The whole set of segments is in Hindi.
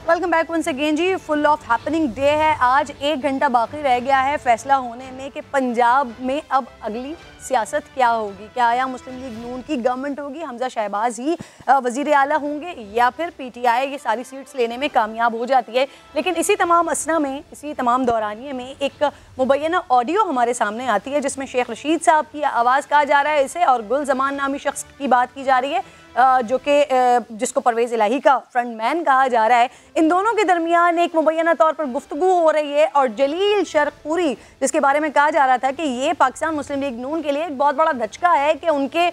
वेलकम बैक वंस अगेन जी। फुल ऑफ हैपनिंग डे है। आज 1 घंटा बाकी रह गया है फैसला होने में कि पंजाब में अब अगली सियासत क्या होगी। क्या आया मुस्लिम लीग नून की गवर्नमेंट होगी, हमजा शहबाज ही वजीर आला होंगे, या फिर पीटीआई ये सारी सीट्स लेने में कामयाब हो जाती है। लेकिन इसी तमाम असना में, इसी तमाम दौरानिए में एक मुबैना ऑडियो हमारे सामने आती है जिसमें शेख रशीद साहब की आवाज़ कहा जा रहा है इसे, और गुल जमान नामी शख्स की बात की जा रही है जो कि जिसको परवेज़ इलाही का फ्रंटमैन कहा जा रहा है। इन दोनों के दरमियान एक मुबैना तौर पर गुफ्तगू हो रही है, और जलील शर्कपुरी जिसके बारे में कहा जा रहा था कि ये पाकिस्तान मुस्लिम लीग नून के लिए एक बहुत बड़ा धचका है कि उनके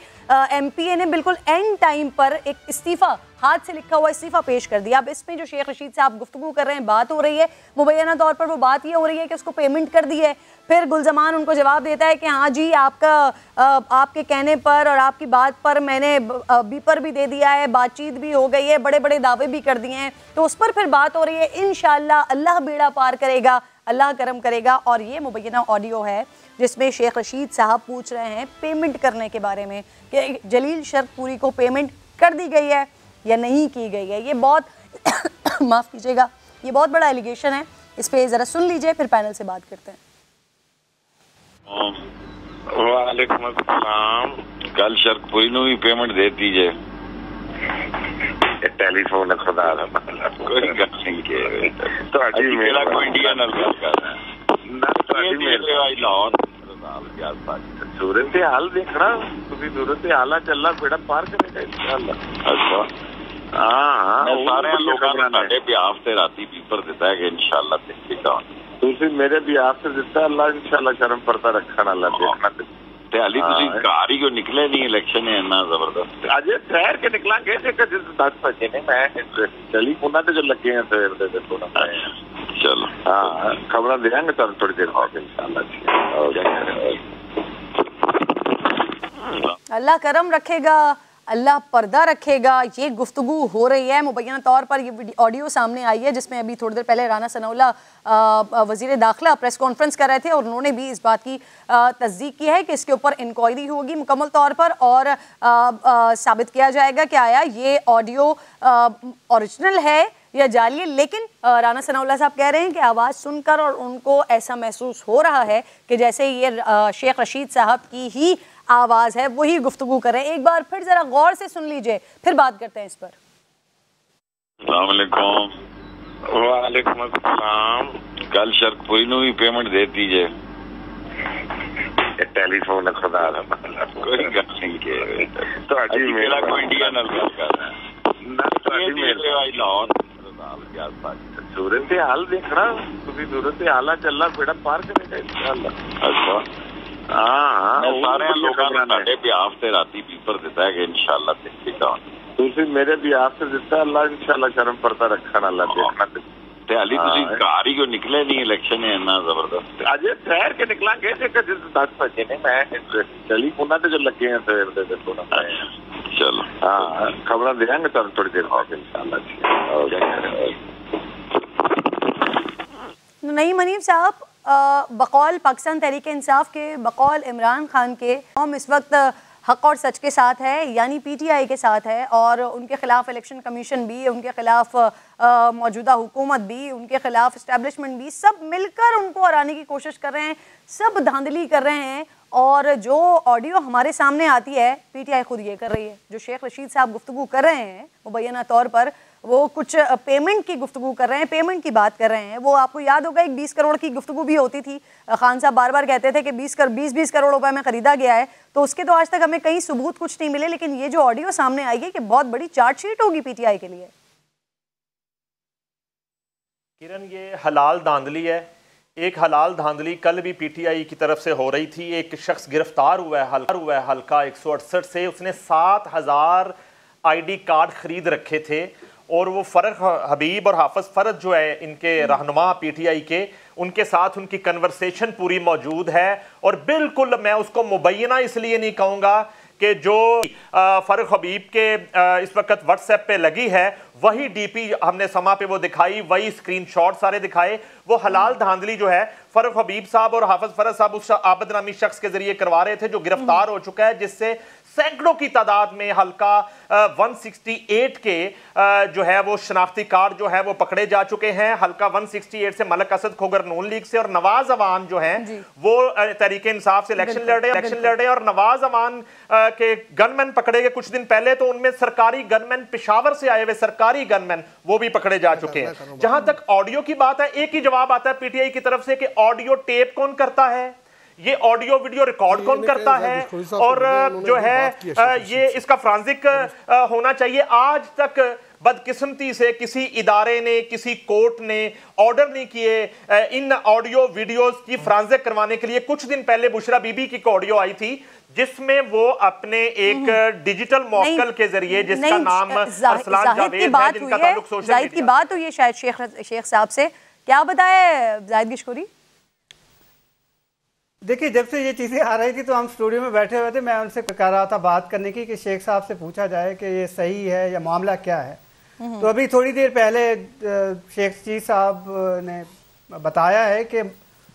एमपीए ने बिल्कुल एंड टाइम पर एक इस्तीफ़ा, हाथ से लिखा हुआ इस्तीफ़ा पेश कर दिया। अब इसमें जो शेख रशीद साहब गुफ्तगू कर रहे हैं, बात हो रही है मुबैना तौर पर, वो बात ये हो रही है कि उसको पेमेंट कर दी है। फिर गुलजमान उनको जवाब देता है कि हाँ जी, आपके कहने पर और आपकी बात पर मैंने बीपर भी दे दिया है, बातचीत भी हो गई है, बड़े बड़े दावे भी कर दिए हैं। तो उस पर फिर बात हो रही है। इंशाअल्लाह अल्लाह बेड़ा पार करेगा, अल्लाह करम करेगा। और ये मुबैना ऑडियो है जिसमें शेख रशीद साहब पूछ रहे हैं पेमेंट करने के बारे में कि जलील शर्कपुरी को पेमेंट कर दी गई है या नहीं की गई है। ये बहुत माफ़ कीजिएगा, ये बहुत बड़ा एलिगेशन है। इस पर ज़रा सुन लीजिए, फिर पैनल से बात करते हैं। वालेकुम अस्सलाम। कल शर्कपुरी नूं भी पेमेंट दे दीजिए। टेलीफोन खुदा दा मतलब कोई गल नहीं के ਤੁਹਾਡੀ ਮੇਰਾ ਕੋਈ ਇੰਡੀਆ ਨਾਲ ਗੱਲ ਕਰ ਰਿਹਾ ਨਾ, ਤੁਹਾਡੀ ਮੇਰੇ ਆਈ ਲਾਉਣ सूरत हाल देखना, सूरत हाल चलना बेड़ा पार करेगा इंशाअल्लाह। अच्छा हाँ, सारे लोगों ने साडे बिहाफ से राती पेपर दिता है कि इंशाअल्लाह देखा तुसी मेरे बिहाफ से दिता, अल्लाह इंशाअल्लाह करम परदा रखना, अल्लाह देखना। ते हाली तुसी घर ही क्यों निकले नहीं, इलेक्शन है इतना जबरदस्त। अजे ठहर के निकलांगे जे 10 बजे ने, मैं चली पुना ते जो लगे हैं सवेर दे देखो ना। चलो हाँ, खबर देंगे तुम थोड़ी देर बाद इंशाअल्लाह। अल्लाह करम रखेगा, अल्लाह पर्दा रखेगा। ये गुफ्तगू हो रही है मुबैना तौर पर। ये ऑडियो सामने आई है जिसमें अभी थोड़ी देर पहले राना सनाउल्लाह वज़ीर दाखिला प्रेस कॉन्फ्रेंस कर रहे थे, और उन्होंने भी इस बात की तस्दीक की है कि इसके ऊपर इंक्वायरी होगी मुकम्मल तौर पर, और साबित किया जाएगा कि आया ये ऑडियो ओरिजिनल है या जाली है। लेकिन राना सनाउल्लाह साहब कह रहे हैं कि आवाज़ सुनकर और उनको ऐसा महसूस हो रहा है कि जैसे ये शेख रशीद साहब की ही आवाज़ है, वही गुफ्तगू कर रहे हैं। एक बार फिर ज़रा गौर से सुन लीजिए, फिर बात करते हैं इस पर। वालेकुम अस्सलाम। कल शर्कपुरी नूं भी पेमेंट दे दीजिए। टेलीफोन खुदा दा मतलब कोई गल नहीं के ਤੁਹਾਡੀ ਮੇਰਾ ਕੋਈ ਇੰਡੀਆ ਨਾਲ ਗੱਲ ਕਰ ਰਿਹਾ ਨਾ, ਤੁਹਾਡੀ ਮੇਰੇ ਆਈ ਲਾਉਣ सूरत हाल देखना, सूरत हाल चलना बेड़ा पार करेगा इंशाअल्लाह। अच्छा हाँ, सारे लोगों ने साडे बिहाफ से राती पेपर दिता है कि इंशाअल्लाह देखा तुसी मेरे बिहाफ से दिता, अल्लाह इंशाअल्लाह करम परदा रखना, अल्लाह देखना। ते हाली तुसी घर ही क्यों निकले नहीं, इलेक्शन है इतना जबरदस्त। अजे ठहर के निकलांगे जे 10 बजे ने, मैं चली पुना ते जो लगे हैं सवेर दे देखो ना। चलो हाँ, खबर देंगे तुम थोड़ी देर बाद इंशाअल्लाह। नहीं मनीब साहब, बकौल पाकिस्तान तहरीक इंसाफ के, बकौल इमरान खान के, हम इस वक्त हक और सच के साथ है, यानी पीटीआई के साथ है, और उनके खिलाफ इलेक्शन कमीशन भी, उनके खिलाफ मौजूदा हुकूमत भी, उनके खिलाफ इस्टेब्लिशमेंट भी, सब मिलकर उनको हराने की कोशिश कर रहे हैं, सब धांधली कर रहे हैं। और जो ऑडियो हमारे सामने आती है, पीटीआई खुद ये कर रही है। जो शेख रशीद साहब गुफ्तगू कर रहे हैं मुबैना तौर पर, वो कुछ पेमेंट की गुफ्तगू कर रहे हैं, पेमेंट की बात कर रहे हैं। वो आपको याद होगा एक 20 करोड़ की गुफ्तगू भी होती थी। खान साहब बार बार कहते थे कि 20 करोड़ रुपए में ख़रीदा गया है, तो उसके तो आज तक हमें कहीं सबूत कुछ नहीं मिले। लेकिन ये जो ऑडियो सामने आई है कि बहुत बड़ी चार्जशीट होगी पीटीआई के लिए। किरण, ये हलाल धांधली है। एक हलाल धांधली कल भी पीटीआई की तरफ से हो रही थी। एक शख्स गिरफ्तार हुआ है हल्का 168 से। उसने 7000 ID कार्ड खरीद रखे थे, और वो फ़रख हबीब और हाफिज़ फ़रज जो है इनके रहनुमा पीटीआई के, उनके साथ उनकी कन्वर्सेशन पूरी मौजूद है। और बिल्कुल मैं उसको मुबैना इसलिए नहीं कहूँगा कि जो फ़रख हबीब के इस वक्त व्हाट्सएप पे लगी है वही डीपी हमने समा पे वो दिखाई, वही स्क्रीनशॉट सारे दिखाए। वो हलाल धांधली जो है फरूख हबीब साहब और हाफिज फरज साहब उस आबद नामी शख्स के जरिए करवा रहे थे जो गिरफ्तार हो चुका है, जिससे सैकड़ों की तादाद में हल्का 168 के जो है वो शनाख्ती कार्ड जो है वो पकड़े जा चुके हैं। हल्का 168 से मलक असद खोगर नून लीग से और नवाज अवान जो है वो तहरीक इंसाफ से इलेक्शन लड़े और नवाज अवान के गनमैन पकड़े गए कुछ दिन पहले, तो उनमें सरकारी गनमैन पेशावर से आए हुए सरकारी गनमैन वो भी पकड़े जा चुके हैं। जहां तक ऑडियो की बात है, एक ही जवाब आता है पीटीआई की तरफ से कि ऑडियो टेप कौन करता है, ये ऑडियो वीडियो रिकॉर्ड कौन करता है, और जो है ये इसका फ्रांसिक होना चाहिए। आज तक बदकिस्मती से किसी इदारे ने, किसी कोर्ट ने ऑर्डर नहीं किए इन ऑडियो वीडियोस की फ्रांसिक करवाने के लिए। कुछ दिन पहले बुशरा बीबी की ऑडियो आई थी जिसमें वो अपने एक डिजिटल मौक्कल के जरिए, जिसका नाम अरसलान जावेद है, जिनका ताल्लुक सोशल मीडिया की बात हुई है शायद शेख साहब से, क्या बताए जाहिद गिशकोरी? देखिए, जब से ये चीज़ें आ रही थी तो हम स्टूडियो में बैठे हुए थे, मैं उनसे कह रहा था बात करने की कि शेख साहब से पूछा जाए कि ये सही है या मामला क्या है। तो अभी थोड़ी देर पहले शेख रशीद साहब ने बताया है कि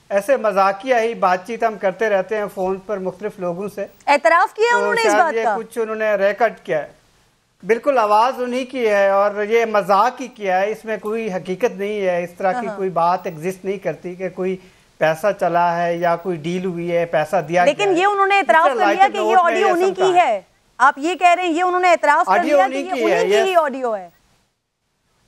ऐसे मजाकिया ही बातचीत हम करते रहते हैं फ़ोन पर मुख्तलिफ लोगों से। एतराफ़ किया तो उन्होंने इस बात का? कुछ उन्होंने रिकॉर्ड किया है, बिल्कुल आवाज़ उन्हीं की है और ये मजाक ही किया है, इसमें कोई हकीकत नहीं है। इस तरह की कोई बात एग्जिस्ट नहीं करती कि कोई पैसा चला है या कोई डील हुई है, पैसा दिया गया। लेकिन ये उन्होंने एतराफ़ कर लिया कि ये ऑडियो उन्हीं की है। आप ये कह रहे हैं ये उन्होंने एतराफ़ कर लिया कि ये उन्हीं की ही ऑडियो है?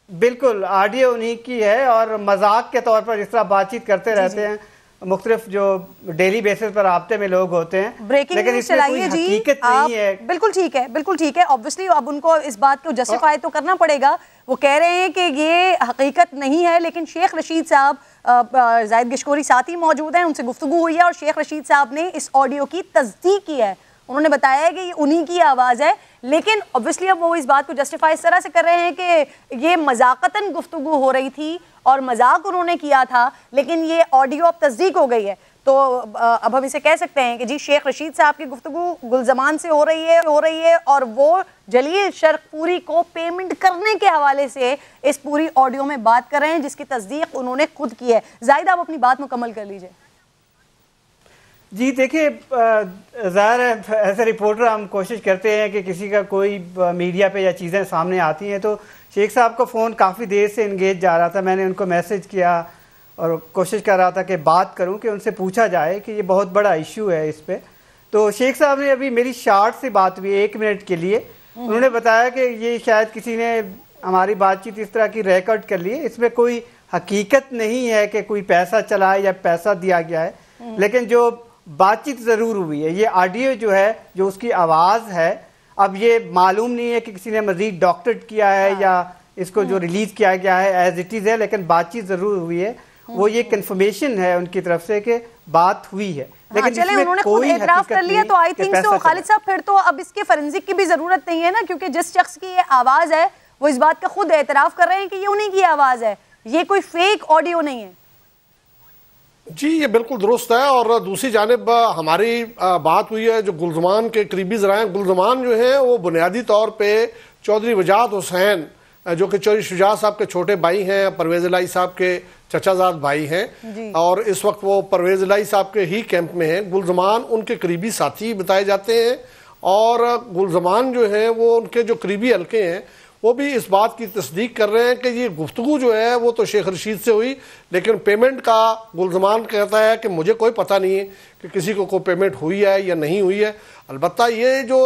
बिल्कुल, ऑडियो उन्हीं की है और मजाक के तौर पर जिस तरह बातचीत करते रहते हैं मुख्तलिफ जो डेली बेसिस पर राब्ते में लोग होते हैं, ब्रेकिंग न्यूज़ चलाइए जी। हकीकत नहीं है। बिल्कुल ठीक है, बिल्कुल ठीक है। ऑब्वियसली अब उनको इस बात को जस्टिफाई तो करना पड़ेगा। वो कह रहे हैं कि ये हकीकत नहीं है, लेकिन शेख रशीद साहब, जाहिद गिशकोरी साथ ही मौजूद हैं, उनसे गुफ्तगू हुई है और शेख रशीद साहब ने इस ऑडियो की तस्दीक की है। उन्होंने बताया है कि ये उन्हीं की आवाज़ है, लेकिन ऑब्वियसली अब वो इस बात को जस्टिफाई इस तरह से कर रहे हैं कि ये मजाकतन गुफ्तगू हो रही थी और मजाक उन्होंने किया था, लेकिन ये ऑडियो अब तस्दीक हो गई है। तो अब हम इसे कह सकते हैं कि जी शेख रशीद साहब की गुफ्तगू गुलजमान से हो रही है और वो जलील शर्कपुरी को पेमेंट करने के हवाले से इस पूरी ऑडियो में बात कर रहे हैं, जिसकी तस्दीक उन्होंने खुद की है। जाहिद, आप अपनी बात मुकम्मल कर लीजिए। जी देखिए, ज़ाहिर है एज ए रिपोर्टर हम कोशिश करते हैं कि किसी का कोई मीडिया पे या चीज़ें सामने आती हैं तो शेख साहब का फ़ोन काफ़ी देर से इंगेज जा रहा था। मैंने उनको मैसेज किया और कोशिश कर रहा था कि बात करूं, कि उनसे पूछा जाए कि ये बहुत बड़ा इशू है इस पे। तो शेख साहब ने अभी मेरी शार्ट से बात हुई 1 मिनट के लिए, उन्होंने बताया कि ये शायद किसी ने हमारी बातचीत इस तरह की रिकॉर्ड कर ली है, इसमें कोई हकीकत नहीं है कि कोई पैसा चला है या पैसा दिया गया है, लेकिन जो बातचीत ज़रूर हुई है। ये ऑडियो जो है, जो उसकी आवाज़ है, अब ये मालूम नहीं है कि किसी ने मज़ीद डॉक्टरेट किया है या इसको जो रिलीज़ किया गया है एज इट इज़ है, लेकिन बातचीत ज़रूर हुई है। वो ये कंफर्मेशन है उनकी तरफ से कि बात हुई है। लेकिन चले उन्होंने खुद एतराफ़ कर लिया तो आई थिंक सो खालिद साहब फिर तो अब इसके फॉरेंसिक की भी ज़रूरत नहीं है ना, क्योंकि जिस शख्स की ये आवाज़ है वो इस बात का खुद एतराफ़ कर रहे हैं कि ये उन्हीं की आवाज़ है, ये कोई फेक ऑडियो नहीं है। जी ये बिल्कुल दुरुस्त है। और दूसरी जानिब हमारी बात हुई है जो गुलजमान के करीबी ज़राए, गुलजमान जो है वो बुनियादी तौर पे चौधरी वजाहत हुसैन जो कि चौधरी शुजा साहब के छोटे भाई हैं, परवेज़ इलाही साहब के चचाजाद भाई हैं, और इस वक्त वो परवेज़ इलाही साहब के ही कैंप में हैं। गुलजमान उनके करीबी साथी बताए जाते हैं और गुलजमान जो है वो उनके जो करीबी हल्के हैं वो भी इस बात की तस्दीक कर रहे हैं कि ये गुफ्तगू जो है वो तो शेख रशीद से हुई, लेकिन पेमेंट का गुलजमान कहता है कि मुझे कोई पता नहीं है कि किसी को कोई पेमेंट हुई है या नहीं हुई है। अलबत्ता ये जो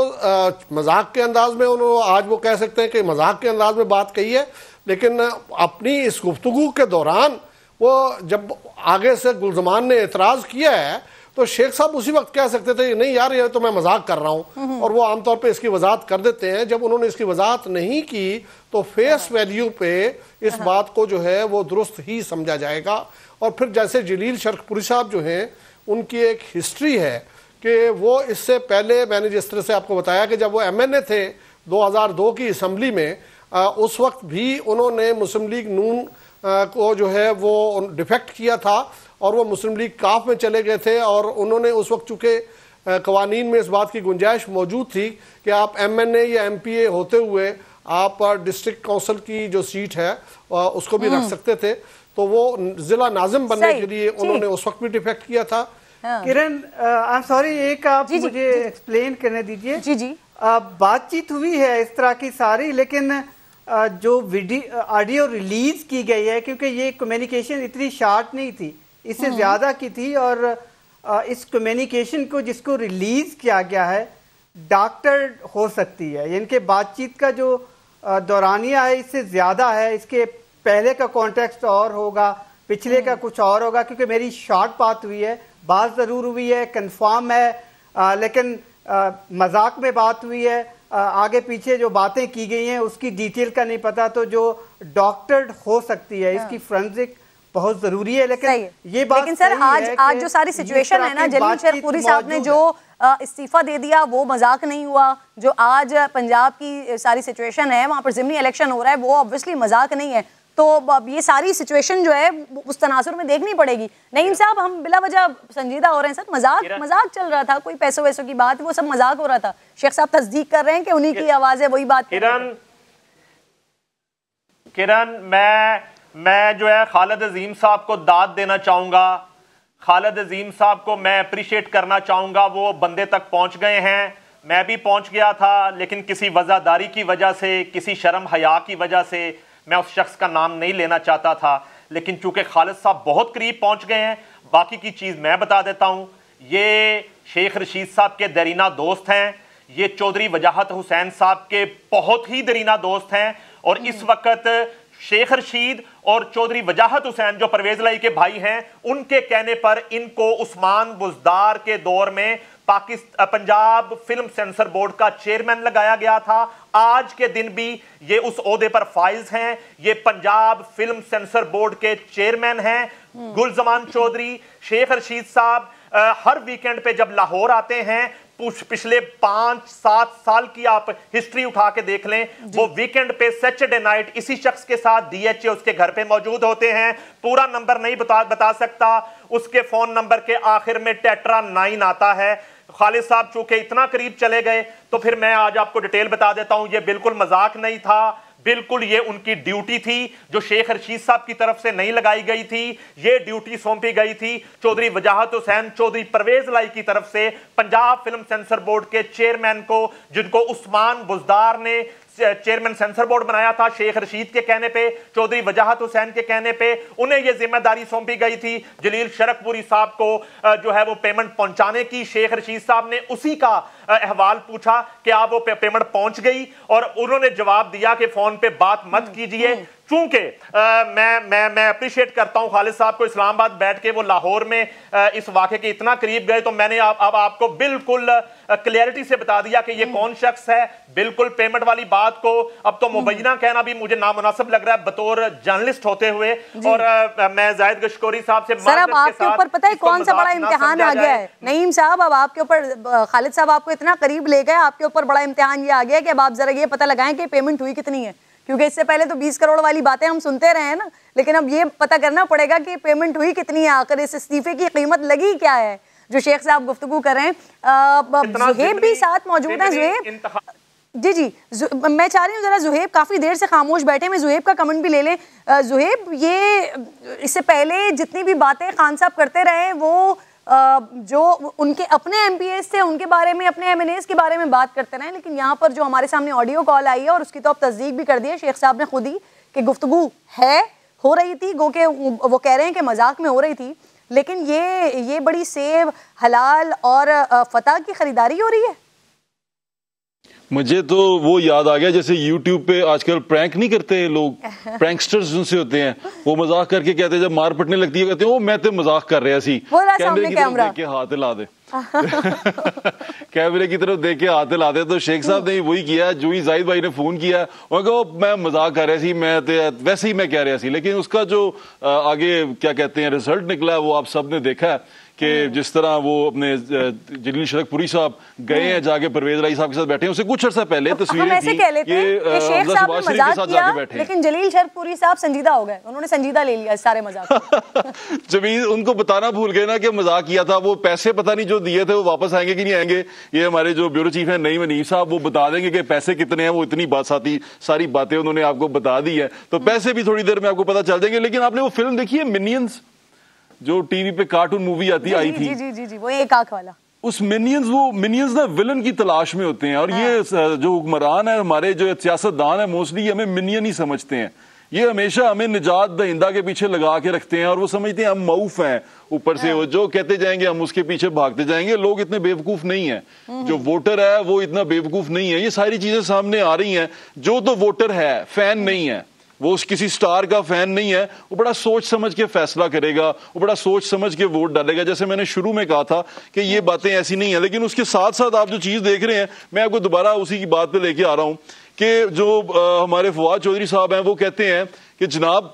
मजाक के अंदाज में उन्होंने आज वो कह सकते हैं कि मजाक के अंदाज में बात कही है, लेकिन अपनी इस गुफ्तगू के दौरान वो जब आगे से गुलजमान ने एतराज़ किया है तो शेख साहब उसी वक्त कह सकते थे नहीं यार ये तो मैं मजाक कर रहा हूँ, और वो आमतौर पे इसकी वजाहत कर देते हैं। जब उन्होंने इसकी वजाहत नहीं की तो फेस वैल्यू पे इस बात को जो है वो दुरुस्त ही समझा जाएगा। और फिर जैसे जलील शर्कपुरी साहब जो हैं उनकी एक हिस्ट्री है कि वो इससे पहले मैंने जिस तरह से आपको बताया कि जब वो MNA थे 2002 की असम्बली में, उस वक्त भी उन्होंने मुस्लिम लीग नून को जो है वो डिफेक्ट किया था और वो मुस्लिम लीग काफ में चले गए थे। और उन्होंने उस वक्त चूँकि कवानीन में इस बात की गुंजाइश मौजूद थी कि आप MNA या MPA होते हुए आप डिस्ट्रिक्ट काउंसिल की जो सीट है उसको भी रख सकते थे, तो वो जिला नाजिम बनने के लिए उन्होंने उस वक्त भी डिफेक्ट किया था। किरण, आई एम सॉरी, एक आप मुझे एक्सप्लेन करने दीजिए। जी जी, बातचीत हुई है इस तरह की सारी, लेकिन जो वीडियो ऑडियो रिलीज की गई है, क्योंकि ये कम्युनिकेशन इतनी शार्ट नहीं थी, इससे ज्यादा की थी, और इस कम्युनिकेशन को जिसको रिलीज किया गया है डॉक्टर हो सकती है, इनके बातचीत का जो दौरानिया है इससे ज्यादा है, इसके पहले का कॉन्टेक्स्ट और होगा, पिछले का कुछ और होगा, क्योंकि मेरी शॉर्ट बात हुई है, बात जरूर हुई है, कंफर्म है, लेकिन मजाक में बात हुई है, आगे पीछे जो बातें की गई हैं उसकी डिटेल का नहीं पता, तो जो डॉक्टर हो सकती है इसकी फोरेंसिक बहुत जरूरी है। लेकिन ये बात, लेकिन सर आज जो सारी सिचुएशन है ना, जलील शेरपुरी साहब ने जो इस्तीफा दे दिया वो मजाक नहीं हुआ। जो आज पंजाब की सारी सिचुएशन है, वहां पर ज़िमनी इलेक्शन हो रहा है, वो ऑब्वियसली मजाक नहीं है। तो अब ये सारी सिचुएशन जो है उस तनासुर में देखनी पड़ेगी। नईम साहब, हम बिला वजह संजीदा हो रहे हैं सर, मजाक चल रहा था, कोई पैसों वैसों की बात, वो सब मजाक हो रहा था। शेख साहब तस्दीक कर रहे हैं कि उन्हीं की आवाज है, वही बात। किरण, मैं जो है खालिद अजीम साहब को दाद देना चाहूंगा। खालिद अजीम साहब को मैं अप्रिशिएट करना चाहूंगा, वो बंदे तक पहुंच गए हैं। मैं भी पहुंच गया था, लेकिन किसी वजादारी की वजह से, किसी शर्म हया की वजह से मैं उस शख्स का नाम नहीं लेना चाहता था, लेकिन चूंकि खालिद साहब बहुत करीब पहुंच गए हैं। बाकी की चीज़ मैं बता देता हूं, ये शेख रशीद साहब के दरीना दोस्त हैं, ये चौधरी वजाहत हुसैन साहब के बहुत ही दरीना दोस्त हैं, और इस वक्त शेख रशीद और चौधरी वजाहत हुसैन जो परवेज लाई के भाई हैं, उनके कहने पर इनको उस्मान बुज़दार के दौर में पंजाब फिल्म सेंसर बोर्ड का चेयरमैन लगाया गया था। आज के दिन भी ये उस ओहदे पर फाइज हैं। ये पंजाब फिल्म सेंसर बोर्ड के चेयरमैन हैं गुलजमान चौधरी। शेख रशीद साहब हर वीकेंड पे जब लाहौर आते हैं, पिछले 5-7 साल की आप हिस्ट्री उठा के देख लें, वो वीकेंड पे सैटरडे नाइट इसी शख्स के साथ डीएचए उसके घर पे मौजूद होते हैं। पूरा नंबर नहीं बता सकता, उसके फोन नंबर के आखिर में टेट्रा 9 आता है। खालिद साहब चूंकि इतना करीब चले गए, तो फिर मैं आज आपको डिटेल बता देता हूं, ये बिल्कुल मजाक नहीं था, बिल्कुल ये उनकी ड्यूटी थी जो शेख रशीद साहब की तरफ से नहीं लगाई गई थी। ये ड्यूटी सौंपी गई थी चौधरी वजाहत हुसैन, चौधरी परवेज लाई की तरफ से पंजाब फिल्म सेंसर बोर्ड के चेयरमैन को, जिनको उस्मान बुज़दार ने चेयरमैन सेंसर बोर्ड बनाया था शेख रशीद के कहने पे, चौधरी वजाहत हुसैन के कहने पे उन्हें यह जिम्मेदारी सौंपी गई थी जलील शरकपुरी साहब को जो है वो पेमेंट पहुंचाने की। शेख रशीद साहब ने उसी का अहवाल पूछा कि आप वो पेमेंट पहुंच गई, और उन्होंने जवाब दिया कि फोन पे बात मत कीजिए। चूंकि मैं अप्रिशिएट करता हूं खालिद साहब को, इस्लामाबाद बैठ के वो लाहौर में इस वाक़े के इतना करीब गए, तो मैंने अब आपको बिल्कुल क्लियरिटी से बता दिया कि ये कौन शख्स है। बिल्कुल पेमेंट वाली बात को अब तो मुबैना कहना भी मुझे नामुनासिब लग रहा है बतौर जर्नलिस्ट होते हुए। और मैं जाहिद गशकोरी साहब से सर, अब आपके ऊपर पता है कौन सा बड़ा इम्तिहान आ गया है नईम साहब, अब आपके ऊपर खालिद साहब आपको इतना करीब ले गए, आपके ऊपर बड़ा इम्तिहान ये आ गया कि अब आप जरा ये पता लगाएं कि पेमेंट हुई कितनी है, क्योंकि इससे पहले तो 20 करोड़ वाली बातें हम सुनते रहे हैं ना, लेकिन अब ये पता करना पड़ेगा कि पेमेंट हुई कितनी है, आखिर इस इस्तीफे की कीमत लगी क्या है, जो शेख साहब गुफ्तगू कर रहे हैं। जुहेब भी साथ मौजूद है। जुहेब जी, मैं चाह रही हूँ जरा जुहेब काफी देर से खामोश बैठे, मैं जुहेब का कमेंट भी ले लें। जुहेब, ये इससे पहले जितनी भी बातें खान साहब करते रहे, वो जो उनके अपने एमपीएस थे उनके बारे में, अपने एमएनएस के बारे में बात करते रहे, लेकिन यहाँ पर जो हमारे सामने ऑडियो कॉल आई है, और उसकी तो अब तस्दीक भी कर दी है शेख साहब ने खुद ही कि गुफ्तगू हो रही थी, गो के वो कह रहे हैं कि मजाक में हो रही थी, लेकिन ये बड़ी सेब, हलाल और फतह की खरीदारी हो रही है। मुझे तो वो याद आ गया जैसे YouTube पे आजकल प्रैंक नहीं करते लोग, प्रैंकस्टर्स जिनसे होते हैं, वो मजाक करके कहते हैं, जब मार पटने लगती है कहते हैं वो मैं तो मजाक कर रहा सी, कैमरे की तरफ देख के हाथ हिला दे कैमरे की तरफ देख के हाथ हिला दे। तो शेख साहब ने वही किया, जो ही जाहिद भाई ने फोन किया उन्होंने कहा मैं मजाक कर रहा सी, मैं तो वैसे ही मैं कह रहा सी, लेकिन उसका जो आगे क्या कहते हैं रिजल्ट निकला वो आप सब ने देखा है कि जिस तरह वो अपने जलील शरकपुरी साहब गए हैं, जाके परवेज राई साहब के साथ बैठे हैं, उससे कुछ अर्सा पहले तस्वीरें थी कि शेख साहब ने मजाक किया, लेकिन जलील शरकपुरी साहब संजीदा हो गए, उन्होंने संजीदा ले लिया सारे मजाक। जमीन उनको बताना भूल गए ना कि मजाक किया था, वो पैसे पता नहीं जो दिए थे वो वापस आएंगे कि नहीं आएंगे। ये हमारे जो ब्यूरो चीफ है नईम हनीफ साहब, वो बता देंगे कि पैसे कितने हैं, वो इतनी सारी बातें उन्होंने आपको बता दी है, तो पैसे भी थोड़ी देर में आपको पता चल जाएंगे। लेकिन आपने वो फिल्म देखी है मिनियंस, जो टीवी पे कार्टून मूवी आई थी? जी, वो एक आंख वाला। उस मिनियंस ना विलन की तलाश में होते हैं, और ये जो हुक्मरान है हमारे, जो सियासतदान है, मोस्टली हमें मिनियन ही समझते हैं। ये हमेशा हमें निजात दहिंदा के पीछे लगा के रखते हैं, और वो समझते हैं हम मऊफ हैं, ऊपर से वो जो कहते जाएंगे हम उसके पीछे भागते जाएंगे। लोग इतने बेवकूफ नहीं है, जो वोटर है वो इतना बेवकूफ नहीं है। ये सारी चीजें सामने आ रही हैं। जो तो वोटर है, फैन नहीं है, वो किसी स्टार का फैन नहीं है, वो बड़ा सोच समझ के फैसला करेगा, वो बड़ा सोच समझ के वोट डालेगा। जैसे मैंने शुरू में कहा था कि ये बातें ऐसी नहीं है, लेकिन उसके साथ साथ आप जो चीज देख रहे हैं, मैं आपको दोबारा उसी की बात पे लेके आ रहा हूं कि जो हमारे फवाद चौधरी साहब हैं, वो कहते हैं कि जनाब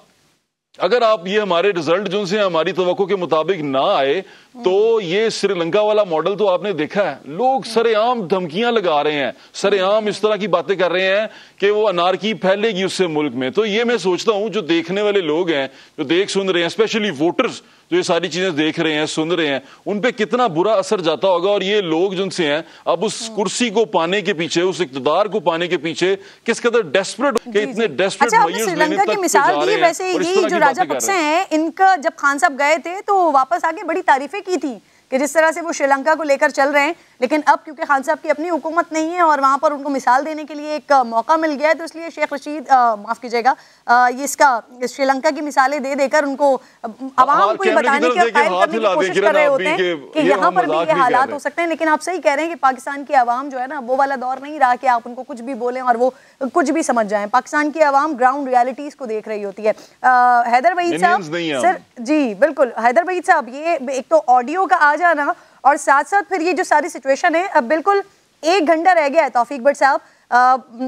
अगर आप ये हमारे रिजल्ट जो से हमारी तवक्को के मुताबिक ना आए, तो ये श्रीलंका वाला मॉडल तो आपने देखा है, लोग सरेआम धमकियां लगा रहे हैं, सरेआम इस तरह की बातें कर रहे हैं कि वो अनारकी फैलेगी उससे मुल्क में। तो ये मैं सोचता हूं जो देखने वाले लोग हैं, जो देख सुन रहे हैं, स्पेशली वोटर्स जो ये सारी चीजें देख रहे हैं, सुन रहे हैं, उन पे कितना बुरा असर जाता होगा। और ये लोग जिनसे हैं अब उस कुर्सी को पाने के पीछे, उस इक्तदार को पाने के पीछे किस कदर डेस्परेट के इतने डेस्परेट श्रीलंका की मिसाल दी। वैसे यही जो राजापक्से हैं, इनका जब खान साहब गए थे तो वापस आके बड़ी तारीफें की थी कि जिस तरह से वो श्रीलंका को लेकर चल रहे हैं। लेकिन अब क्योंकि खान साहब की अपनी हुकूमत नहीं है और वहाँ पर उनको मिसाल देने के लिए एक मौका मिल गया है, तो इसलिए शेख रशीद माफ़ कीजिएगा, ये इसका श्रीलंका की मिसालें दे देकर उनको आवाम को बताने की, कायल करने की कोशिश कर रहे होते हैं कि यहाँ पर भी ये हालात हो सकते हैं। लेकिन आप सही कह रहे हैं कि पाकिस्तान की आवाम जो है ना, वो वाला दौर नहीं रहा कि आप उनको कुछ भी बोलें और वो कुछ भी समझ जाएं। पाकिस्तान की आवाम ग्राउंड रियलिटीज़ को देख रही होती है। हैदर वहीद साहब सर, जी बिल्कुल, हैदर वहीद साहब, ये एक तो ऑडियो का आ जाना और साथ साथ फिर ये जो सारी सिचुएशन है, अब बिल्कुल 1 घंटा रह गया है तौफीक भट्ट साहब,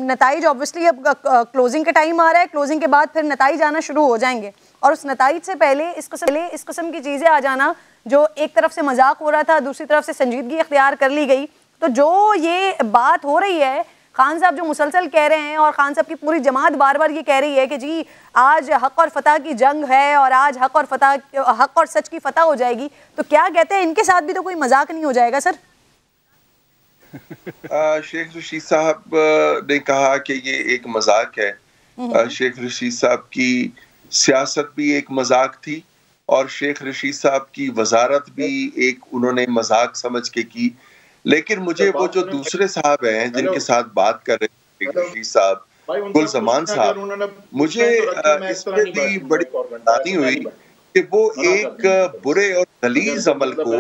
नताइज ऑब्वियसली अब क्लोजिंग का टाइम आ रहा है, क्लोजिंग के बाद फिर नताइज आना शुरू हो जाएंगे, और उस नताइज से पहले इस किस्म की चीज़ें आ जाना, जो एक तरफ से मजाक हो रहा था, दूसरी तरफ से संजीदगी इख्तियार कर ली गई। तो जो ये बात हो रही है, खान साहब जो मुसलसल कह रहे हैं और खान साहब की पूरी जमात बार बार ये कह रही है कि जी आज हक और फतह की जंग है और आज हक और सच की फतह हो जाएगी, तो क्या कहते हैं इनके साथ भी तो कोई मजाक नहीं हो जाएगा सर? शेख रशीद साहब ने कहा कि ये एक मजाक है। शेख रशीद साहब की सियासत भी एक मजाक थी और शेख रशीद साहब की वजारत भी एक उन्होंने मजाक समझ के की। लेकिन मुझे वो जो दूसरे साहब हैं जिनके साथ बात कर रहे हैं, रशीद साहब, गुलजमान साहब, मुझे इसमें भी बड़ी हैरानी हुई कि वो एक बुरे और गलीज अमल को,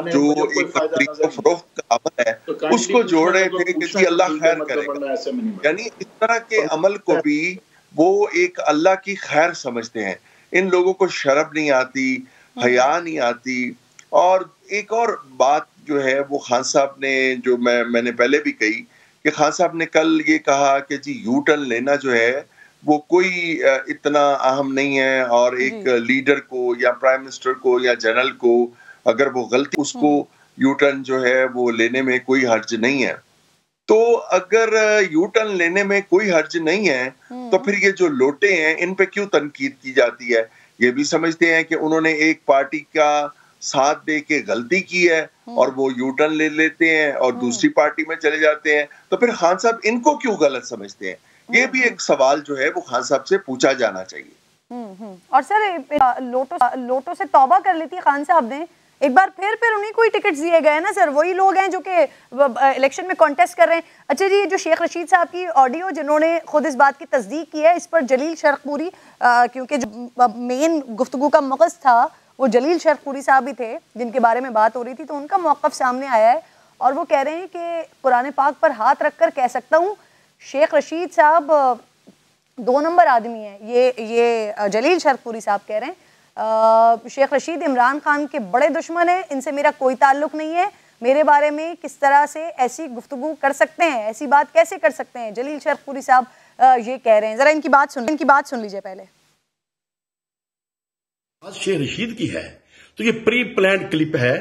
जो एक खरीद फरोख्त का अमल है, उसको जोड़ रहे थे कि जी अल्लाह खैर करेगा। यानी इस तरह के अमल को भी वो एक अल्लाह की खैर समझते हैं। इन लोगों को शर्म नहीं आती, हया नहीं आती। और एक और बात जो है वो खान साहब ने, जो मैंने पहले भी कही कि खान साहब ने कल ये कहा कि जी यू टर्न लेना जो है वो कोई इतना अहम नहीं है, और एक लीडर को या प्राइम मिनिस्टर को या जनरल को अगर वो गलती, उसको यू टर्न जो है वो लेने में कोई हर्ज नहीं है। तो अगर यू टर्न लेने में कोई हर्ज नहीं है, तो फिर ये जो लोटे हैं इन पे क्यों तनकीद की जाती है? ये भी समझते हैं कि उन्होंने एक पार्टी का साथ दे के गलती की है और वो यू टर्न ले लेते हैं और दूसरी पार्टी में चले जाते हैं, तो फिर खान साहब इनको क्यों गलत समझते हैं? ये भी एक सवाल जो है वो खान साहब से पूछा जाना चाहिए। और सर लोटो से तौबा कर ली थी खान साहब ने, एक बार फिर उन्हीं को ही टिकट दिए गए ना सर, वही लोग हैं जो कि इलेक्शन में कॉन्टेस्ट कर रहे हैं। अच्छा जी, जो शेख रशीद साहब की ऑडियो जिन्होंने खुद इस बात की तस्दीक की है, इस पर जलील शरकपुरी, क्योंकि जो मेन गुफ्तगू का मकसद था वो जलील शरकपुरी साहब ही थे जिनके बारे में बात हो रही थी, तो उनका मौक़िफ़ सामने आया है और वो कह रहे हैं कि कुरान पाक पर हाथ रखकर कह सकता हूँ शेख रशीद साहब 2 नंबर आदमी हैं। ये जलील शरकपुरी साहब कह रहे हैं शेख रशीद इमरान खान के बड़े दुश्मन हैं, इनसे मेरा कोई ताल्लुक नहीं है, मेरे बारे में किस तरह से ऐसी गुफ्तगू कर सकते हैं, ऐसी बात कैसे कर सकते हैं? जलील शरकपुरी साहब ये कह रहे हैं। जरा इनकी बात सुन लीजिए पहले। शेख रशीद की है तो ये प्री प्लान्ड क्लिप है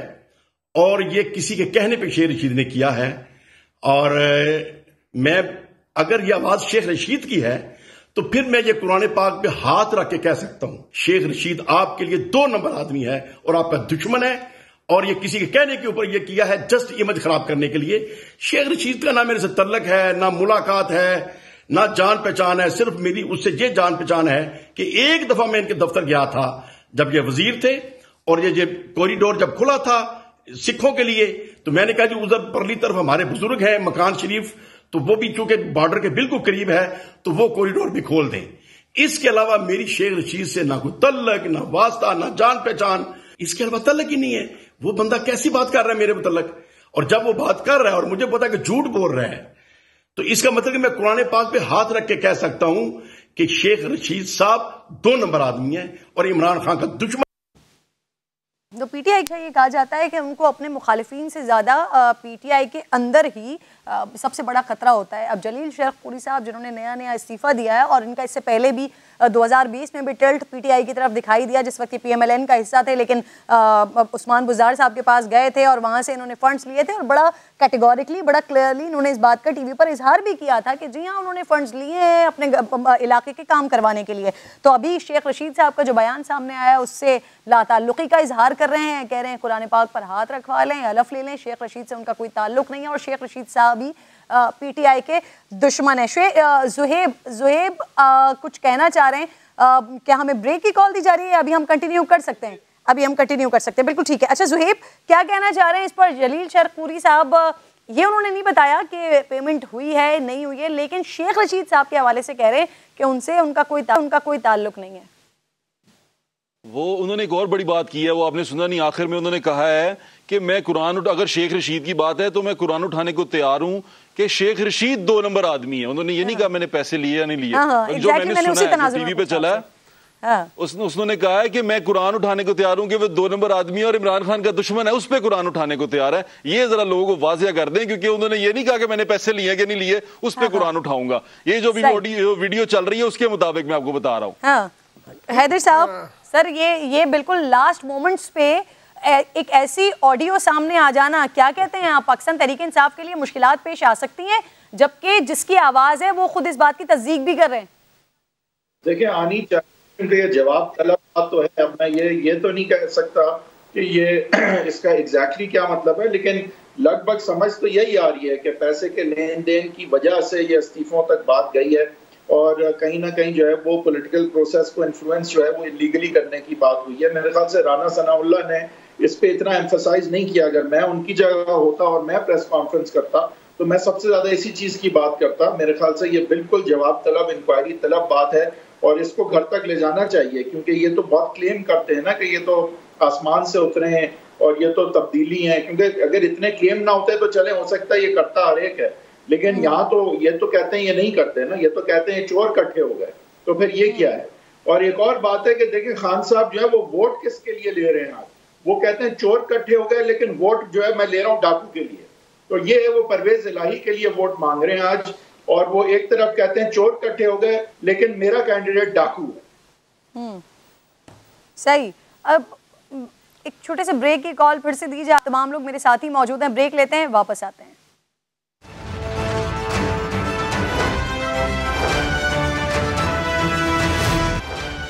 और ये किसी के कहने पे शेख रशीद ने किया है। और मैं अगर ये आवाज शेख रशीद की है तो फिर मैं ये कुरान पाक पे हाथ रख के कह सकता हूं, शेख रशीद आपके लिए 2 नंबर आदमी है और आपका दुश्मन है, और ये किसी के कहने के ऊपर ये किया है जस्ट इमेज खराब करने के लिए। शेख रशीद का ना मेरे से तल्लक है, ना मुलाकात है, ना जान पहचान है। सिर्फ मेरी उससे ये जान पहचान है कि एक दफा मैं इनके दफ्तर गया था जब ये वजीर थे, और ये कॉरिडोर जब खुला था सिखों के लिए, तो मैंने कहा जी उधर परली तरफ हमारे बुजुर्ग हैं मकान शरीफ, तो वो भी चूंकि बॉर्डर के बिल्कुल करीब है तो वो कॉरिडोर भी खोल दें। इसके अलावा मेरी शेख रशीद से ना कोई तल्लक, ना वास्ता, ना जान पहचान, इसके अलावा तल्लक ही नहीं है। वो बंदा कैसी बात कर रहा है मेरे मुतल्लक, और जब वो बात कर रहा है और मुझे पता है कि झूठ बोल रहा है, तो इसका मतलब कि मैं कुरान पाक पे हाथ रख के कह सकता हूं कि शेख रशीद साहब 2 नंबर आदमी है और इमरान खान का दुश्मन। तो पीटीआई का ये कहा जाता है कि उनको अपने मुखालिफिन से ज़्यादा पीटीआई के अंदर ही सबसे बड़ा खतरा होता है। अब जलील शेरखपुरी साहब जिन्होंने नया इस्तीफ़ा दिया है, और इनका इससे पहले भी 2020 में भी टिल्ट पीटीआई की तरफ दिखाई दिया, जिस वक्त ये पीएमएलएन का हिस्सा थे, लेकिन उस्मान बुज़दार साहब के पास गए थे और वहाँ से इन्होंने फंड्स लिए थे, और बड़ा कैटेगोरिकली, बड़ा क्लियरली इन्होंने इस बात का टीवी पर इजहार भी किया था कि जी हाँ उन्होंने फंड्स लिए हैं अपने इलाके के काम करवाने के लिए। तो अभी शेख रशीद साहब का जो बयान सामने आया उससे लाताल्लुकी का इजहार कर रहे हैं, कह रहे हैं कुरान पाक पर हाथ रखवा लें, हलफ ले लें, शेख रशीद से उनका कोई ताल्लुक नहीं है और शेख रशीद साहब भी पीटीआई के दुश्मन है। जुहेब कुछ कहना चाह रहे हैं, क्या हमें ब्रेक की कॉल दी जा रही है? अभी हम कंटिन्यू कर सकते हैं, बिल्कुल ठीक है। अच्छा जुहेब क्या कहना चाह रहे हैं इस पर? जलील शेरखपुरी साहब ये उन्होंने नहीं बताया कि पेमेंट हुई है नहीं हुई है, लेकिन शेख रशीद साहब के हवाले से कह रहे हैं कि उनसे उनका कोई ताल्लुक नहीं है। वो उन्होंने एक और बड़ी बात की है, वो आपने सुना नहीं, आखिर में उन्होंने कहा है कि मैं कुरान अगर शेख रशीद की बात है तो मैं कुरान उठाने को तैयार हूं कि शेख रशीद 2 नंबर आदमी है। उन्होंने ये नहीं कहा मैंने पैसे लिए या नहीं लिए, जो मैंने सुना है टीवी पे चला है, उसने कहा है कि मैं कुरान उठाने को तैयार हूं कि वो 2 नंबर आदमी है और इमरान खान का दुश्मन है, उस पर कुरान उठाने को तैयार है। ये जरा लोगों को वाजिया कर दें, क्योंकि उन्होंने ये नहीं कहा कि मैंने पैसे लिए कि नहीं लिए, उस पर कुरान उठाऊंगा। ये जो भी वीडियो चल रही है उसके मुताबिक मैं आपको बता रहा हूँ। हैदर साहब सर ये बिल्कुल लास्ट मोमेंट्स पे एक ऐसी ऑडियो सामने आ जाना, क्या कहते हैं आप, पाकिस्तान तहरीक इंसाफ के लिए मुश्किलात पेश आ सकती हैं, जबकि जिसकी आवाज है वो खुद इस बात की तस्दीक भी कर रहे हैं। देखिए आनी चाहिए, क्योंकि ये जवाब तलब बात तो है। अब मैं ये तो नहीं कह सकता कि ये इसका एग्जैक्टली क्या मतलब है, लेकिन लगभग समझ तो यही आ रही है कि पैसे के लेन देन की वजह से ये इस्तीफों तक बात गई है, और कहीं ना कहीं जो है वो पॉलिटिकल प्रोसेस को इन्फ्लुएंस जो है वो इलीगली करने की बात हुई है। मेरे ख्याल से राना सनाउल्लाह ने इस पे इतना एम्फसाइज नहीं किया। अगर मैं उनकी जगह होता और मैं प्रेस कॉन्फ्रेंस करता तो मैं सबसे ज्यादा इसी चीज की बात करता। मेरे ख्याल से ये बिल्कुल जवाब तलब, इंक्वायरी तलब बात है, और इसको घर तक ले जाना चाहिए, क्योंकि ये तो बहुत क्लेम करते हैं ना कि ये तो आसमान से उतरे हैं और ये तो तब्दीली है, क्योंकि अगर इतने क्लेम ना होते तो चले, हो सकता है ये करता हर एक है, लेकिन यहाँ तो ये तो कहते हैं ये नहीं करते ना, ये तो कहते हैं चोर इकट्ठे हो गए, तो फिर ये क्या है। और एक और बात है कि देखिए खान साहब जो है वो वोट किसके लिए ले रहे हैं आज, वो कहते हैं चोर इकट्ठे हो गए, लेकिन वोट जो है मैं ले रहा हूँ डाकू के लिए। तो ये है वो परवेज इलाही के लिए वोट मांग रहे हैं आज, और वो एक तरफ कहते हैं चोर इकट्ठे हो गए लेकिन मेरा कैंडिडेट डाकू है। सही। अब एक छोटे से ब्रेक की कॉल फिर से दीजिए, तमाम लोग मेरे साथ ही मौजूद हैं, ब्रेक लेते हैं, वापस आते हैं।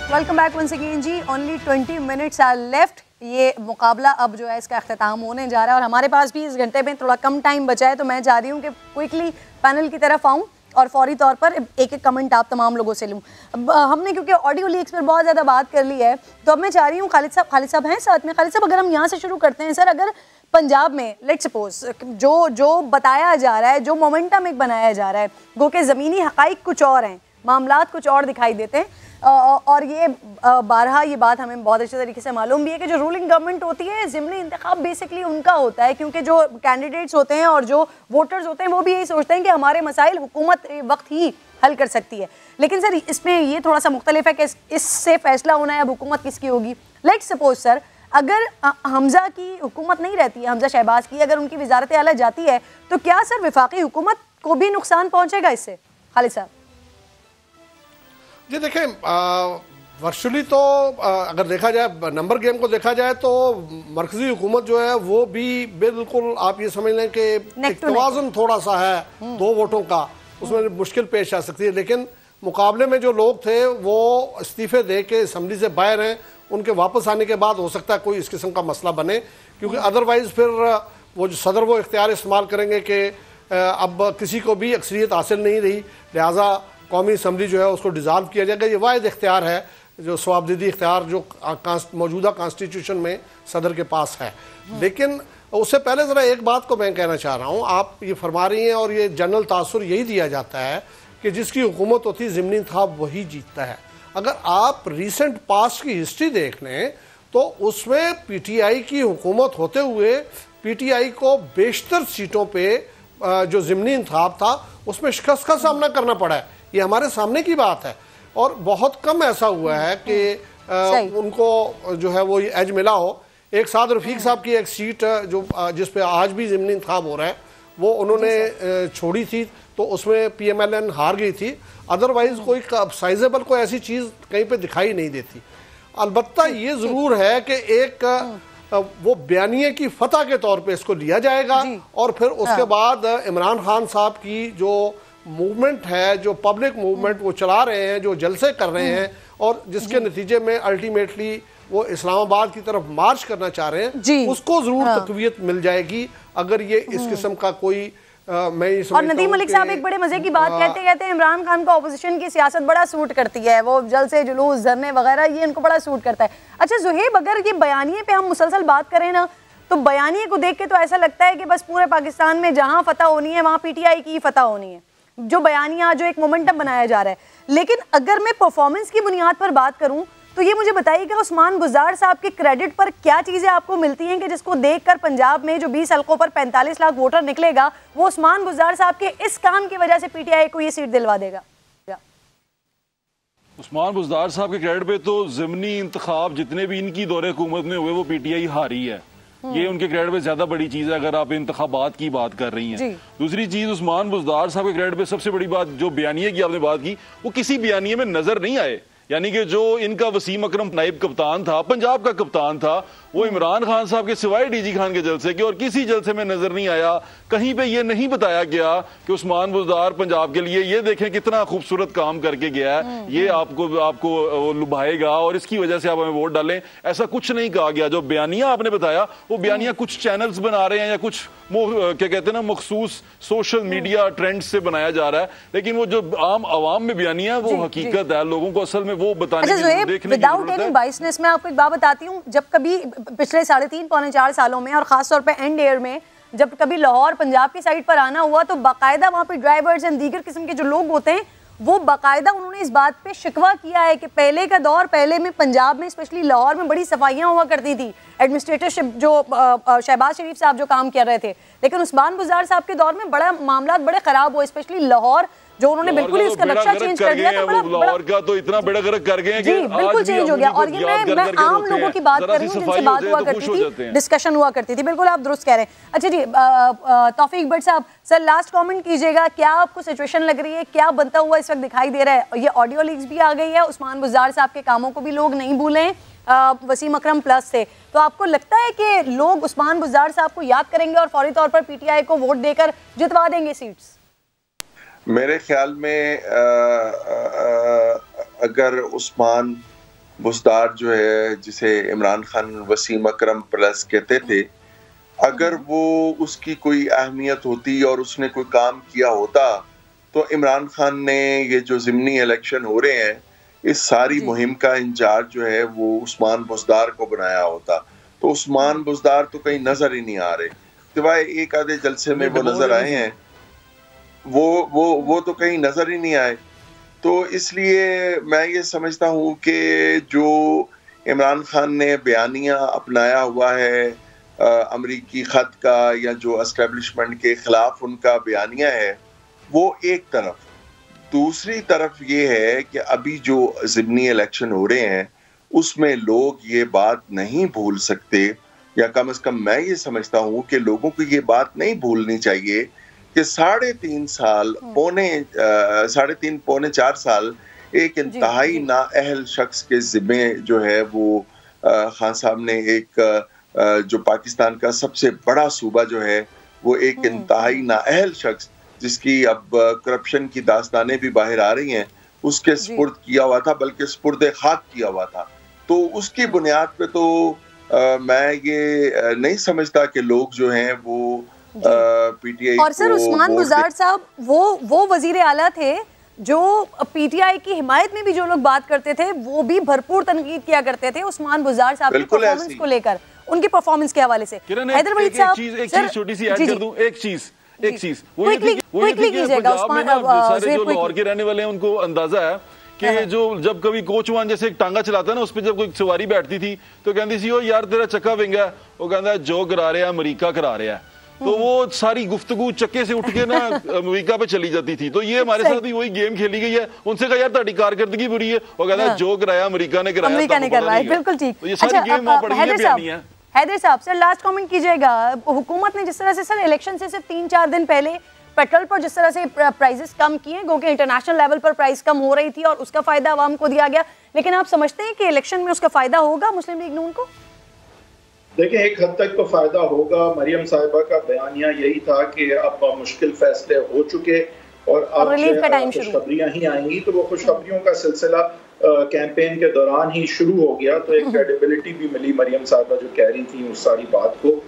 वेलकम बैक वंस अगेन जी। Only 20 minutes are left. ये मुकाबला अब जो है इसका अख्ताम होने जा रहा है और हमारे पास भी इस घंटे में थोड़ा कम टाइम बचा है, तो मैं चाह रही हूँ कि क्विकली पैनल की तरफ आऊँ और फौरी तौर पर एक एक कमेंट आप तमाम लोगों से लूँ। हमने क्योंकि ऑडियो लीक्स पर बहुत ज़्यादा बात कर ली है, तो अब मैं चाह रही हूँ खालिद साहब हैं साथ में। खालिद साहब अगर हम यहाँ से शुरू करते हैं सर, अगर पंजाब में लेट सपोज जो बताया जा रहा है, जो मोमेंटम एक बनाया जा रहा है, गो के ज़मीनी हक़ाइक़ कुछ और हैं, मामलात कुछ और दिखाई देते हैं, और ये बारहा ये बात हमें बहुत अच्छे तरीके से मालूम भी है कि जो रूलिंग गवर्नमेंट होती है, ज़िमनी इंतखाब बेसिकली उनका होता है, क्योंकि जो कैंडिडेट्स होते हैं और जो वोटर्स होते हैं वो भी यही सोचते हैं कि हमारे मसाइल हुकूमत वक्त ही हल कर सकती है। लेकिन सर इसमें ये थोड़ा सा मुख्तलिफ है कि इससे फैसला होना है अब हुकूमत किसकी होगी। लेट सपोज सर अगर हमजा की हुकूमत नहीं रहती है, हमजा शहबाज की, अगर उनकी वजारत आला जाती है, तो क्या सर वफाकी हुकूमत को भी नुकसान पहुँचेगा इससे? खालिद साहब जी देखें, वर्चुअली तो अगर देखा जाए नंबर गेम को देखा जाए तो मरकजी हुकूमत जो है वो भी बिल्कुल आप ये समझ लें कि तवाज़ुन थोड़ा सा है 2 वोटों का, उसमें मुश्किल पेश आ सकती है। लेकिन मुकाबले में जो लोग थे वो इस्तीफे दे के असम्बली से बाहर हैं, उनके वापस आने के बाद हो सकता है कोई इस किस्म का मसला बने, क्योंकि अदरवाइज फिर वो जो सदर वो इख्तियार इस्तेमाल करेंगे कि अब किसी को भी अक्सरियत हासिल नहीं रही, लिहाजा कौमी असम्बली जो है उसको डिज़ाल्व किया जाएगा। ये वाहिद इख्तियार है जो सवाबदीदी इख्तियार जो मौजूदा कॉन्स्टिट्यूशन में सदर के पास है। लेकिन उससे पहले ज़रा एक बात को मैं कहना चाह रहा हूँ, आप ये फरमा रही हैं और ये जनरल तासुर यही दिया जाता है कि जिसकी हुकूमत होती है ज़िमनी इंतखाब वही जीतता है। अगर आप रिसेंट पास्ट की हिस्ट्री देख लें तो उसमें पीटीआई की हुकूमत होते हुए पीटीआई को बेशतर सीटों पे जो ज़िमनी इंतखाब था उसमें शिकस्त का सामना करना पड़ा है। ये हमारे सामने की बात है और बहुत कम ऐसा हुआ है कि उनको जो है वो एज मिला हो। एक साद रफीक साहब की एक सीट जो जिस पे आज भी ज़िमनी इंतखाब हो रहा है वो उन्होंने छोड़ी थी, तो उसमें पीएमएलएन हार गई थी। अदरवाइज कोई साइजेबल कोई ऐसी चीज़ कहीं पे दिखाई नहीं देती। अलबत्ता ये ज़रूर है कि एक वो बयानिए की फतह के तौर पे इसको लिया जाएगा और फिर उसके बाद इमरान खान साहब की जो मूवमेंट है, जो पब्लिक मूवमेंट वो चला रहे हैं, जो जलसे कर रहे हैं और जिसके नतीजे में अल्टीमेटली वो इस्लामाबाद की तरफ मार्च करना चाह रहे हैं, उसको जरूर तकवीयत मिल जाएगी अगर ये इस किस्म का कोई मैं ये और नदीम मलिक साहब एक बड़े मजे की बात कहते हैं इमरान खान को ऑपोजिशन की सियासत बड़ा सूट करती है, वो जलसे जुलूस धरने वगैरह ये इनको बड़ा सूट करता है। अच्छा ज़ुहैब, अगर ये बयानिए पे हम मुसलसल बात करें ना तो बयानिए को देख के तो ऐसा लगता है कि बस पूरे पाकिस्तान में जहां फतह होनी है वहां पीटीआई की फतह होनी है, जो बयानिया जो एक मोमेंटम बनाया जा रहा है। लेकिन अगर मैं परफॉर्मेंस की बुनियाद पर बात करूं तो ये मुझे बताइएगा उस्मान बुज़दार साहब के क्रेडिट पर क्या चीज़ें आपको मिलती हैं कि जिसको देखकर पंजाब में जो 20 हल्कों पर 45 लाख वोटर निकलेगा वो उस्मान बुज़दार साहब के इस काम की वजह से पीटीआई को ये सीट दिलवा देगा? उस्मान बुज़दार साहब के क्रेडिट पे तो ज़िमनी इंतखाब जितने भी इनकी दौरे हुकूमत में हुए वो पीटीआई हारी है, ये उनके क्रेडिट पे ज्यादा बड़ी चीज है अगर आप इंतखाबात की बात कर रही हैं। दूसरी चीज उस्मान बुज़दार साहब के क्रेडिट पे सबसे बड़ी बात जो बयानिए की आपने बात की वो किसी बयानिए में नजर नहीं आए, यानी कि जो इनका वसीम अकरम नाइब कप्तान था, पंजाब का कप्तान था, वो इमरान खान साहब के सिवाय डीजी खान के जलसे के और किसी जलसे में नजर नहीं आया। कहीं पे ये नहीं बताया गया कि उस्मान बुज़दार पंजाब के लिए ये देखें कितना खूबसूरत काम करके गया है, ये आपको लुभाएगा और इसकी वजह से आप हमें वोट डालें, ऐसा कुछ नहीं कहा गया। जो बयानिया आपने बताया वो बयानिया कुछ चैनल्स बना रहे हैं या कुछ क्या कहते हैं ना मखसूस सोशल मीडिया ट्रेंड से बनाया जा रहा है, लेकिन वो जो आम आवाम में बयानिया वो हकीकत है, लोगों को असल में वो बताने की देखने की जरूरत है। बाइसनेस में आपको एक बात बताती हूँ, जब कभी पिछले 3.5 पौने 4 सालों में और खासतौर पे एंड ईयर में जब कभी लाहौर पंजाब की साइड पर आना हुआ तो बाकायदा वहाँ पे ड्राइवर्स एंड दीगर किस्म के जो लोग होते हैं वो बाकायदा उन्होंने इस बात पे शिकवा किया है कि पहले का दौर, पहले में पंजाब में स्पेशली लाहौर में बड़ी सफाइयाँ हुआ करती थी, एडमिनिस्ट्रेटरशिप जो शहबाज शरीफ साहब जो काम कर रहे थे, लेकिन उस्मान बुज़दार साहब के दौर में बड़ा मामला बड़े खराब हुए, स्पेशली लाहौर जो उन्होंने बिल्कुल ही उसका नक्शा चेंज कर दिया। तो लाहौर का तो इतना बेड़ा गर्क कर गए कि बिल्कुल चेंज हो गया। और ये मैं आम लोगों की बात कर रही हूँ जिनसे बात हुआ करती थी, डिस्कशन हुआ करती थी, बिल्कुल आप दुरुस्त कह रहे हैं। अच्छा जी तौफीक भट्ट साहब, सर लास्ट कमेंट कीजिएगा, क्या आपको सिचुएशन लग रही है, क्या बनता हुआ इस वक्त दिखाई दे रहा है? ये ऑडियो लीक्स भी आ गई है, उस्मान बुज़दार साहब के कामों को भी लोग नहीं भूलें वसीम अकरम प्लस से, तो आपको लगता है कि लोग उस्मान बुज़दार साहब को याद करेंगे और फौरी तौर पर पीटीआई को वोट देकर जितवा देंगे सीट्स? मेरे ख्याल में अगर उस्मान बुज़दार जो है जिसे इमरान खान वसीम अकरम प्लस कहते थे, अगर वो उसकी कोई अहमियत होती और उसने कोई काम किया होता तो इमरान खान ने ये जो ज़िमनी इलेक्शन हो रहे हैं इस सारी मुहिम का इंचार्ज जो है वो उस्मान बुज़दार को बनाया होता। तो उस्मान बुज़दार तो कहीं नजर ही नहीं आ रहे, सिवाय एक आधे जलसे में वो नजर आए हैं, वो तो कहीं नजर ही नहीं आए। तो इसलिए मैं ये समझता हूँ कि जो इमरान खान ने बयानिया अपनाया हुआ है अमरीकी खत का या जो एस्टेब्लिशमेंट के खिलाफ उनका बयानिया है वो एक तरफ, दूसरी तरफ ये है कि अभी जो ज़िमनी इलेक्शन हो रहे हैं उसमें लोग ये बात नहीं भूल सकते, या कम से कम मैं ये समझता हूँ कि लोगों को ये बात नहीं भूलनी चाहिए कि 3.5 साल पौने 4 साल एक इंतहाई नाअहल शख्स के जिम्मे जो है वो खान साहब ने एक जो पाकिस्तान का सबसे बड़ा सूबा जो है वो एक इंतहाई नाअहल शख्स जिसकी अब करप्शन की दास्तानें भी बाहर आ रही हैं उसके स्पुर्द किया हुआ था, बल्कि स्पुर्द खाक किया हुआ था। तो उसकी बुनियाद पे तो मैं ये नहीं समझता कि लोग जो हैं वो पीटीआई और सर उस्मान बुज़दार साहब वो वजीर आला थे जो पीटीआई की हिमायत में भी जो लोग बात करते थे वो भी भरपूर तनकीद किया करते थे उस्मान बुज़दार साहब की परफॉर्मेंस को लेकर, उनकी परफॉर्मेंस के हवाले से। हैदर वहीद साहब, एक चीज छोटी सी ऐड कर दूं, एक चीज वो ये कीजिएगा, सारे जो लाहौर के रहने वाले हैं उनको अंदाजा है कि जो जब कभी कोचवान जैसे एक टांगा चलाता है ना, उस पर जब कोई सवारी बैठती थी तो कहती सी, ओ यार तेरा चक्का विंगा है, वो कहता है जो करा रहे हैं अमेरिका करा रहा है। तो वो सारी गुफ्तगू चक्के से उठ के ना अमेरिका पे चली जाती थी। तो ये हमारे साथ भी वही गेम खेली गई है। उनसे कहा यार तुम्हारी कारकर्दगी बुरी है, वो कहता है जो कराया अमेरिका ने कराया। बिल्कुल ठीक। तो ये सारी गेम वहां पड़ी है। हैदर साहब सर लास्ट कमेंट कीजिएगा, हुकूमत ने जिस तरह से सर इलेक्शन से सिर्फ 3-4 दिन पहले पेट्रोल पर जिस तरह से प्राइसेस कम किए, क्योंकि इंटरनेशनल लेवल पर प्राइस कम हो रही थी और उसका फायदा आवाम को दिया गया, लेकिन आप समझते हैं कि इलेक्शन में उसका फायदा होगा मुस्लिम लीग नून को? देखिए एक हद तक तो फायदा होगा। मरियम साहिबा का बयानिया यही था कि अब मुश्किल फैसले हो चुके और अब खुशखबरियां ही आएंगी, तो वो खुशखबरियों का सिलसिला कैंपेन के दौरान ही शुरू हो गया। तो एक क्रेडिबिलिटी भी मिली मरियम साहिबा जो कह रही थी उस सारी बात को।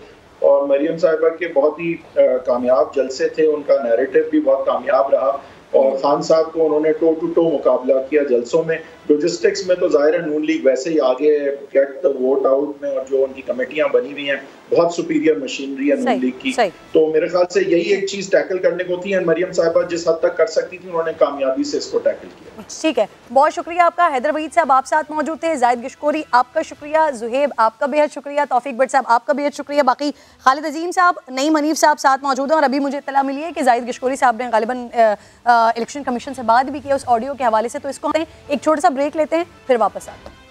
और मरियम साहिबा के बहुत ही कामयाब जलसे थे, उनका नैरेटिव भी बहुत कामयाब रहा और खान साहब को उन्होंने टो टू टो मुकाबला किया जलसों में। लॉजिस्टिक्स में तो ज़ाहिर है नून लीग वैसे ही आगे गेट द वोट आउट में, और जो उनकी कमेटियां बनी हुई हैं बहुत सुपीरियर मशीनरी है नून लीग की। तो मेरे ख्याल से यही एक चीज टैकल करने को थी, मरियम साहिबा जिस हद तक कर सकती थी उन्होंने कामयाबी से इसको टैकल किया। ठीक है, बहुत शुक्रिया आपका। हैदर वहीद साहब आप साथ मौजूद थे, जाहिद गिशकोरी आपका शुक्रिया, जुहेब आपका बेहद शुक्रिया, तौफीक भट्ट साहब आपका बेहद शुक्रिया, बाकी खालिद अजीम साहब, नईम हनीफ साहब साथ मौजूद हैं। और अभी मुझे इत्तला मिली है कि जाहिद गिशकोरी साहब ने गालिबन इलेक्शन कमीशन से बात भी की उस ऑडियो के हवाले से। तो इसको एक छोटा सा ब्रेक लेते हैं, फिर वापस आते हैं।